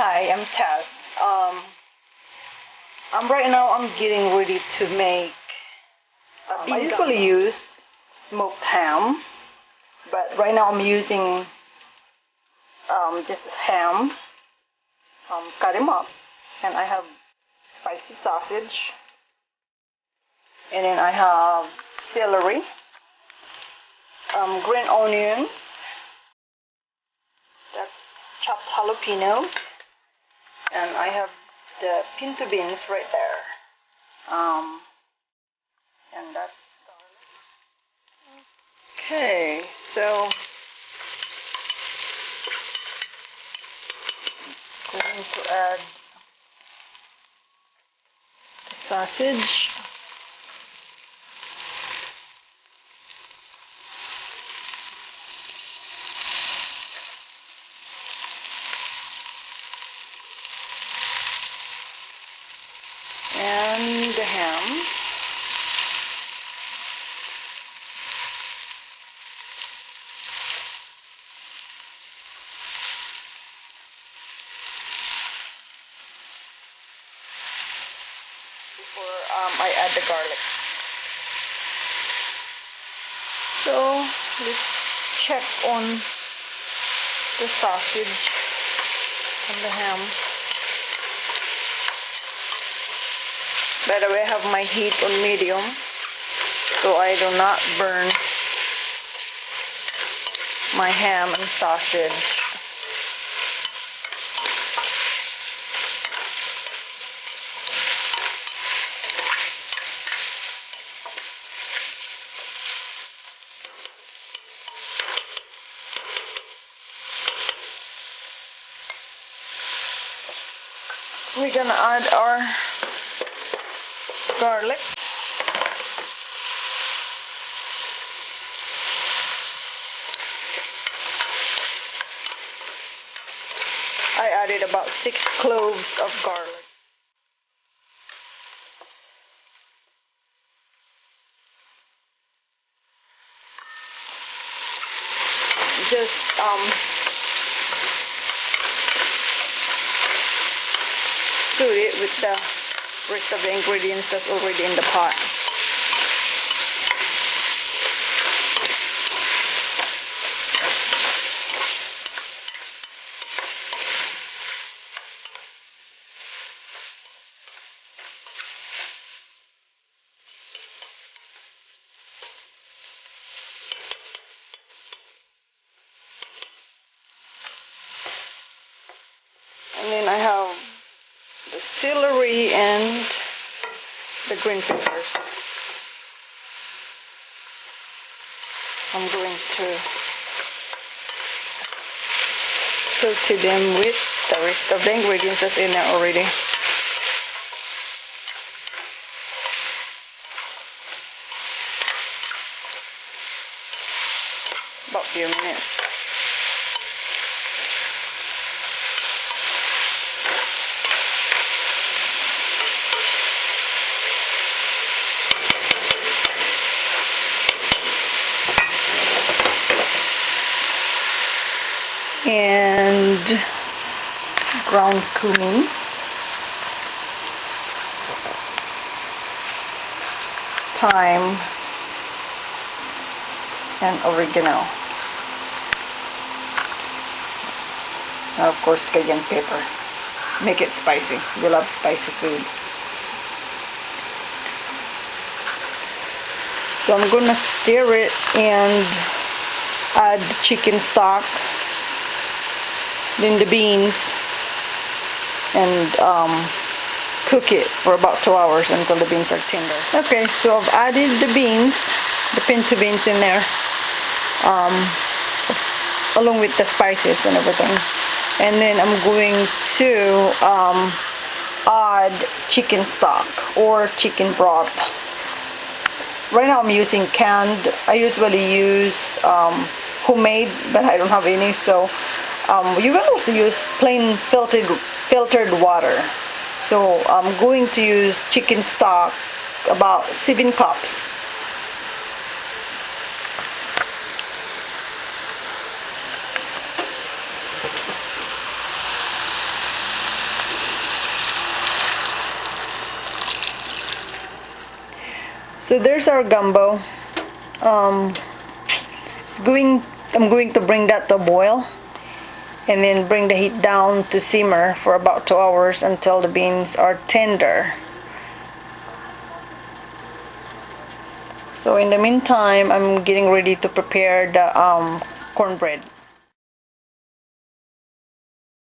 Hi, I'm Taz. Right now I'm getting ready to make. I usually use smoked ham, but right now I'm using just ham. Cut him up, and I have spicy sausage, and then I have celery, green onions, that's chopped jalapenos, and I have the pinto beans right there. And that's okay. So going to add the sausage. And the ham. Before I add the garlic. So let's check on the sausage and the ham. By the way, I have my heat on medium, so I do not burn my ham and sausage. We're gonna add our garlic. I added about 6 cloves of garlic. Just stir it with the rest of the ingredients that's already in the pot. And then I have the celery and the green peppers. I'm going to saute them with the rest of the ingredients that's in there already. About a few minutes. And ground cumin, thyme, and oregano. And of course, cayenne pepper. Make it spicy. We love spicy food. So I'm gonna stir it and add chicken stock, then the beans, and cook it for about 2 hours until the beans are tender. Okay, so I've added the beans, the pinto beans in there, along with the spices and everything. And then I'm going to add chicken stock or chicken broth. Right now I'm using canned. I usually use homemade, but I don't have any, so you can also use plain filtered water. So I'm going to use chicken stock, about 7 cups. So there's our gumbo. I'm going to bring that to a boil and then bring the heat down to simmer for about 2 hours until the beans are tender. So in the meantime, I'm getting ready to prepare the cornbread.